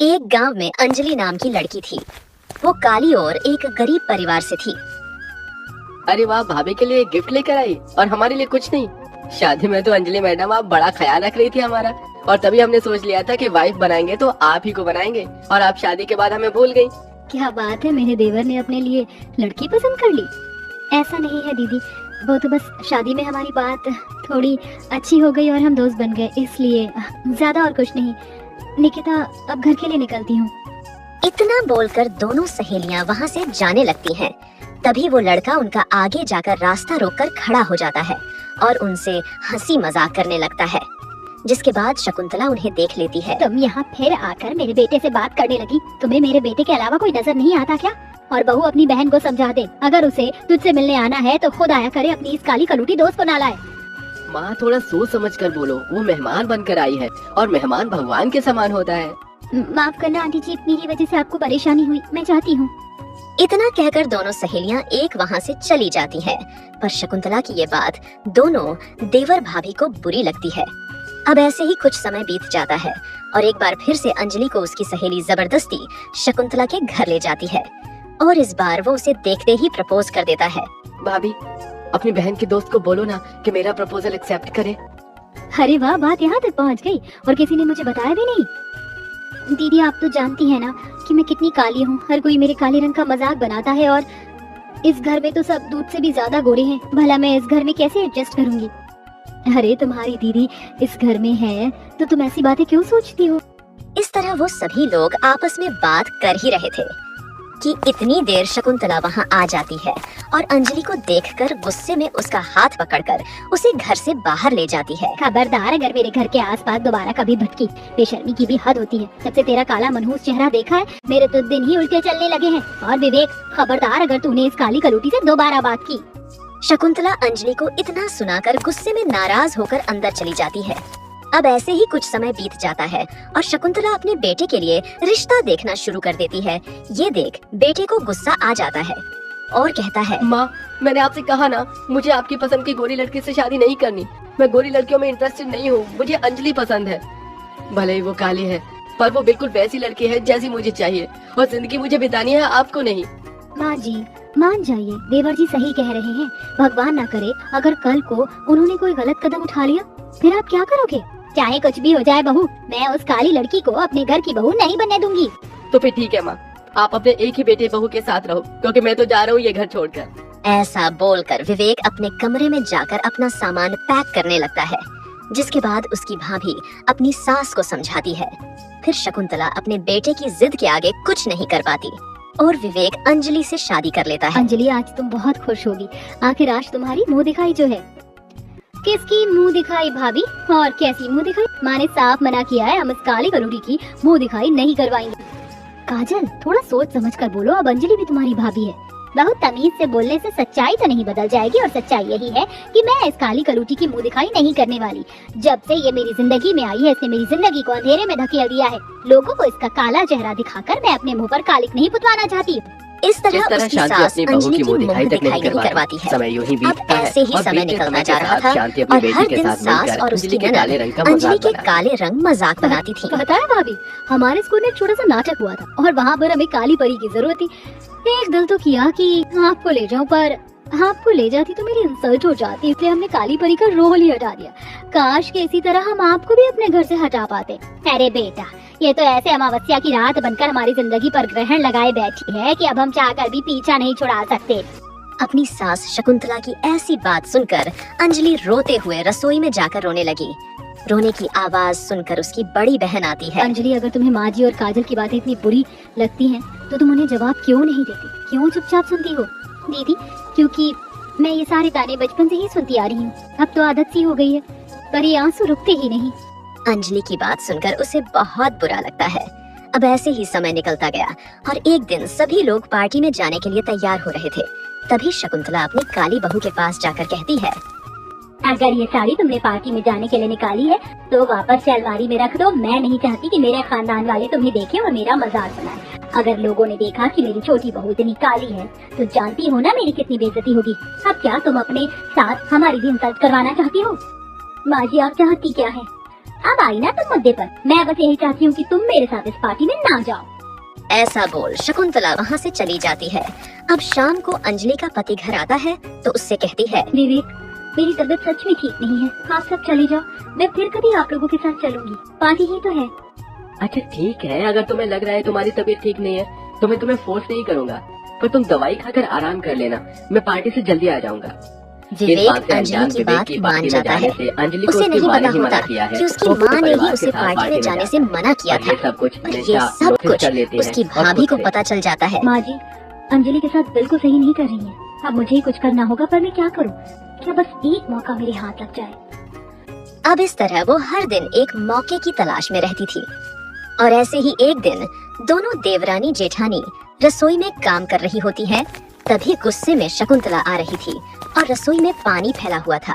एक गांव में अंजलि नाम की लड़की थी। वो काली और एक गरीब परिवार से थी। अरे वाह, भाभी के लिए गिफ्ट लेकर आई और हमारे लिए कुछ नहीं। शादी में तो अंजलि मैडम आप बड़ा ख्याल रख रही थी हमारा, और तभी हमने सोच लिया था कि वाइफ बनाएंगे तो आप ही को बनाएंगे, और आप शादी के बाद हमें भूल गई। क्या बात है, मेरे देवर ने अपने लिए लड़की पसंद कर ली। ऐसा नहीं है दीदी, वो तो बस शादी में हमारी बात थोड़ी अच्छी हो गई और हम दोस्त बन गए, इसलिए ज्यादा और कुछ नहीं। निकिता, अब घर के लिए निकलती हूँ। इतना बोलकर दोनों सहेलियां वहां से जाने लगती हैं। तभी वो लड़का उनका आगे जाकर रास्ता रोककर खड़ा हो जाता है और उनसे हंसी मजाक करने लगता है, जिसके बाद शकुंतला उन्हें देख लेती है। तुम यहाँ फिर आकर मेरे बेटे से बात करने लगी। तुम्हें मेरे बेटे के अलावा कोई नजर नहीं आता क्या? और बहू अपनी बहन को समझा दे, अगर उसे तुझसे मिलने आना है तो खुद आया करे, अपनी इस काली कलूटी दोस्त को ना लाए। माँ, थोड़ा सोच समझ कर बोलो। वो मेहमान बनकर आई है और मेहमान भगवान के समान होता है। माफ करना आंटी जी, मेरी वजह से आपको परेशानी हुई, मैं चाहती हूँ। इतना कहकर दोनों सहेलियां एक वहां से चली जाती हैं। पर शकुंतला की ये बात दोनों देवर भाभी को बुरी लगती है। अब ऐसे ही कुछ समय बीत जाता है और एक बार फिर से अंजलि को उसकी सहेली जबरदस्ती शकुंतला के घर ले जाती है और इस बार वो उसे देखते ही प्रपोज कर देता है। भाभी, अपनी बहन के दोस्त को बोलो ना कि मेरा प्रपोजल एक्सेप्ट करे। अरे वाह, बात यहाँ तक पहुँच गई और किसी ने मुझे बताया भी नहीं। दीदी, आप तो जानती हैं ना कि मैं कितनी काली हूँ। हर कोई मेरे काले रंग का मजाक बनाता है और इस घर में तो सब दूध से भी ज्यादा गोरे हैं। भला मैं इस घर में कैसे एडजस्ट करूंगी? अरे तुम्हारी दीदी इस घर में है तो तुम ऐसी बातें क्यों सोचती हो? इस तरह वो सभी लोग आपस में बात कर ही रहे थे कि इतनी देर शकुंतला वहां आ जाती है और अंजलि को देखकर गुस्से में उसका हाथ पकड़कर उसे घर से बाहर ले जाती है। खबरदार, अगर मेरे घर के आसपास दोबारा कभी भटकी, बेशर्मी की भी हद होती है। जब से तेरा काला मनहूस चेहरा देखा है, मेरे तो दिन ही उल्टे चलने लगे हैं। और विवेक, खबरदार अगर तूने इस काली कलूटी से दोबारा बात की। शकुंतला अंजलि को इतना सुनाकर गुस्से में नाराज होकर अंदर चली जाती है। अब ऐसे ही कुछ समय बीत जाता है और शकुंतला अपने बेटे के लिए रिश्ता देखना शुरू कर देती है। ये देख बेटे को गुस्सा आ जाता है और कहता है, माँ, मैंने आपसे कहा ना, मुझे आपकी पसंद की गोरी लड़की से शादी नहीं करनी। मैं गोरी लड़कियों में इंटरेस्टेड नहीं हूँ, मुझे अंजलि पसंद है। भले ही वो काली है, पर वो बिल्कुल वैसी लड़की है जैसी मुझे चाहिए, और जिंदगी मुझे बितानी है, आपको नहीं। माँ जी, मान जाइए, देवर जी सही कह रहे हैं। भगवान ना करे अगर कल को उन्होंने कोई गलत कदम उठा लिया, फिर आप क्या करोगे? चाहे कुछ भी हो जाए बहू, मैं उस काली लड़की को अपने घर की बहू नहीं बनने दूंगी। तो फिर ठीक है माँ, आप अपने एक ही बेटे बहू के साथ रहो, क्योंकि मैं तो जा रहा हूँ ये घर छोड़कर। ऐसा बोलकर विवेक अपने कमरे में जाकर अपना सामान पैक करने लगता है, जिसके बाद उसकी भाभी अपनी सास को समझाती है। फिर शकुंतला अपने बेटे की जिद के आगे कुछ नहीं कर पाती और विवेक अंजलि से शादी कर लेता है। अंजलि, आज तुम बहुत खुश होगी। आखिर आज तुम्हारी मुंह दिखाई जो है। किसकी मुंह दिखाई भाभी? और कैसी मुंह दिखाई? माँ ने साफ मना किया है, हम इस काली कलूटी की मुंह दिखाई नहीं करवाएंगे। काजल, थोड़ा सोच समझ कर बोलो, अब अंजलि भी तुम्हारी भाभी है। बहुत तमीज से बोलने से सच्चाई तो नहीं बदल जाएगी, और सच्चाई यही है कि मैं इस काली कलूटी की मुंह दिखाई नहीं करने वाली। जब से ये मेरी जिंदगी में आई है, इसने मेरी जिंदगी को अंधेरे में धकेल दिया है। लोगों को इसका काला चेहरा दिखाकर मैं अपने मुंह पर कालिक नहीं पुतवाना चाहती। इस तरह उसकी सास अंजलि की मुंह दिखाई नहीं करवाती है। समय यूं ही बीतता है, ऐसे ही और समय बीते निकलता समय जा के रहा साथ था शांति अपनी और बेटी हर के दिन साथ सास मिलकर और अंजलि उसकी के काले ननद रंग का अंजलि मजाक के बनाती। काले रंग मजाक बनाती थी। पता है भाभी, हमारे स्कूल में एक छोटा सा नाटक हुआ था और वहाँ पर हमें काली परी की जरूरत थी। एक दिल तो किया कि आपको ले जाऊं, पर आपको ले जाती तो मेरी इंसल्ट हो जाती, इसलिए हमने काली परी का रोल ही हटा दिया। काश के इसी तरह हम आपको भी अपने घर से हटा पाते। अरे बेटा, ये तो ऐसे अमावस्या की रात बनकर हमारी जिंदगी पर ग्रहण लगाए बैठी है कि अब हम चाहकर भी पीछा नहीं छुड़ा सकते। अपनी सास शकुंतला की ऐसी बात सुनकर अंजलि रोते हुए रसोई में जाकर रोने लगी। रोने की आवाज सुनकर उसकी बड़ी बहन आती है। अंजलि, अगर तुम्हें माँ जी और काजल की बातें इतनी बुरी लगती हैं, तो तुम उन्हें जवाब क्यों नहीं देती? क्यों चुपचाप सुनती हो? दीदी, क्योंकि मैं ये सारे ताने बचपन से ही सुनती आ रही हूँ। अब तो आदत सी हो गई है, पर ये आंसू रुकते ही नहीं। अंजलि की बात सुनकर उसे बहुत बुरा लगता है। अब ऐसे ही समय निकलता गया और एक दिन सभी लोग पार्टी में जाने के लिए तैयार हो रहे थे। तभी शकुंतला अपनी काली बहू के पास जाकर कहती है, अगर ये साड़ी तुमने पार्टी में जाने के लिए निकाली है तो वापस से अलमारी में रख दो। मैं नहीं चाहती कि मेरे खानदान वाले तुम्हें देखें और मेरा मजाक बनाएं। अगर लोगों ने देखा कि मेरी छोटी बहू इतनी काली है तो जानती हो ना मेरी कितनी बेइज्जती होगी। अब क्या तुम अपने साथ हमारी भी इंसल्ट करवाना चाहती हो? माँ जी, आप चाहती क्या है? अब आई ना तुम मुद्दे पर। मैं बस यही चाहती हूँ कि तुम मेरे साथ इस पार्टी में ना जाओ। ऐसा बोल शकुंतला वहाँ से चली जाती है। अब शाम को अंजलि का पति घर आता है तो उससे कहती है, विवेक, मेरी तबीयत सच में ठीक नहीं है, आप सब चले जाओ, मैं फिर कभी आप लोगों के साथ चलूंगी, पार्टी ही तो है। अच्छा ठीक है, अगर तुम्हें लग रहा है तुम्हारी तबीयत ठीक नहीं है तो मैं तुम्हें फोर्स नहीं करूंगा, पर तुम दवाई खाकर आराम कर लेना, मैं पार्टी से जल्दी आ जाऊंगा। विवेक अंजलि की बात मान जाता है। उसे नहीं पता होता कि उसकी माँ ने ही उसे पार्टी में जाने से मना किया था। और ये सब कुछ उसकी भाभी को पता चल जाता है। माँ जी, अंजलि के साथ बिल्कुल सही नहीं कर रही है, अब मुझे ही कुछ करना होगा, पर मैं क्या करूँ? क्या बस एक मौका मेरे हाथ लग जाए। अब इस तरह वो हर दिन एक मौके की तलाश में रहती थी। और ऐसे ही एक दिन दोनों देवरानी जेठानी रसोई में काम कर रही होती हैं। तभी गुस्से में शकुंतला आ रही थी और रसोई में पानी फैला हुआ था,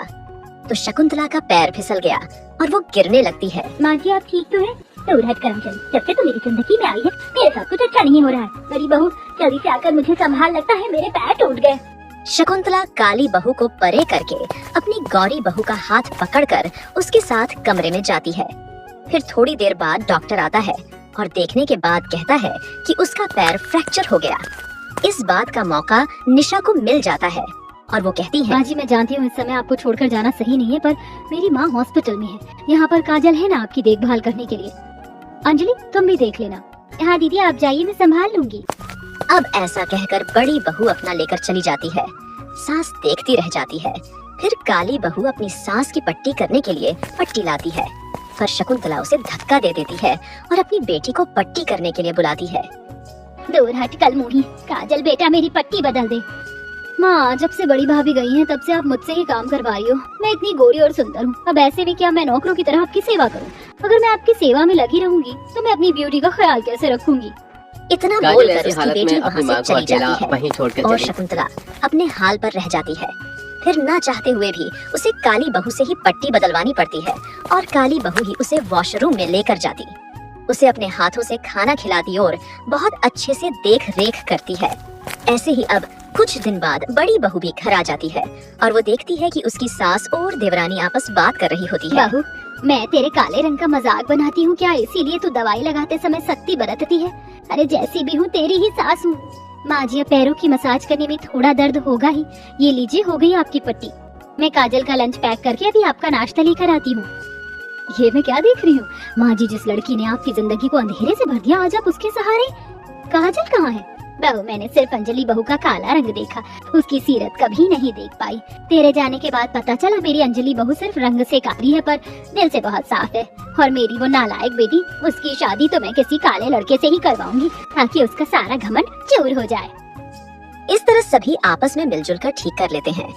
तो शकुंतला का पैर फिसल गया और वो गिरने लगती है। माँ जी, आप ठीक तो है? दूर हट करमचंद, जब से तुम मेरी जिंदगी में आई है मेरे साथ कुछ अच्छा नहीं हो रहा है। मेरी बहू जल्दी से आकर मुझे संभाल, लगता है मेरे पैर टूट गए। शकुंतला काली बहू को परे करके अपनी गौरी बहू का हाथ पकड़कर उसके साथ कमरे में जाती है। फिर थोड़ी देर बाद डॉक्टर आता है और देखने के बाद कहता है कि उसका पैर फ्रैक्चर हो गया। इस बात का मौका निशा को मिल जाता है और वो कहती है, माँ जी, मैं जानती हूँ इस समय आपको छोड़कर जाना सही नहीं है, पर मेरी माँ हॉस्पिटल में है, यहाँ पर काजल है ना आपकी देखभाल करने के लिए। अंजलि, तुम भी देख लेना। हाँ दीदी, आप जाइए, मैं संभाल लूंगी। अब ऐसा कहकर बड़ी बहू अपना लेकर चली जाती है। सास देखती रह जाती है। फिर काली बहू अपनी सास की पट्टी करने के लिए पट्टी लाती है, पर शकुंतला उसे धक्का दे देती है और अपनी बेटी को पट्टी करने के लिए बुलाती है। दूर हट कल मुही, काजल बेटा मेरी पट्टी बदल दे। माँ, जब से बड़ी भाभी गई हैं तब से आप मुझसे ही काम करवाई हो। मैं इतनी गोरी और सुंदर हूँ, अब ऐसे में क्या मैं नौकरों की तरह आपकी सेवा करूँ? अगर मैं आपकी सेवा में लगी रहूंगी तो मैं अपनी ब्यूटी का ख्याल कैसे रखूंगी? इतना बोलकर उसकी बेटी वहाँ से चली जाती है और शकुंतला अपने हाल पर रह जाती है। फिर ना चाहते हुए भी उसे काली बहू से ही पट्टी बदलवानी पड़ती है और काली बहू ही उसे वॉशरूम में लेकर जाती, उसे अपने हाथों से खाना खिलाती और बहुत अच्छे से देख रेख करती है। ऐसे ही अब कुछ दिन बाद बड़ी बहू भी घर आ जाती है और वो देखती है कि उसकी सास और देवरानी आपस बात कर रही होती है। बहू, मैं तेरे काले रंग का मजाक बनाती हूँ क्या? इसीलिए तू दवाई लगाते समय सख्ती बरतती है? अरे जैसी भी हूँ तेरी ही सास हूँ। माँ जी, पैरों की मसाज करने में थोड़ा दर्द होगा ही। ये लीजिए, हो गई आपकी पट्टी। मैं काजल का लंच पैक करके अभी आपका नाश्ता लेकर आती हूँ। ये मैं क्या देख रही हूँ? माँ जी, जिस लड़की ने आपकी जिंदगी को अंधेरे से भर दिया, आज आप उसके सहारे। काजल कहाँ है? बहू, मैंने सिर्फ अंजलि बहू का काला रंग देखा, उसकी सीरत कभी नहीं देख पाई। तेरे जाने के बाद पता चला मेरी अंजलि बहू सिर्फ रंग से काली है पर दिल से बहुत साफ है। और मेरी वो नालायक बेटी, उसकी शादी तो मैं किसी काले लड़के से ही करवाऊंगी ताकि उसका सारा घमंड चूर हो जाए। इस तरह सभी आपस में मिलजुल कर ठीक कर लेते हैं।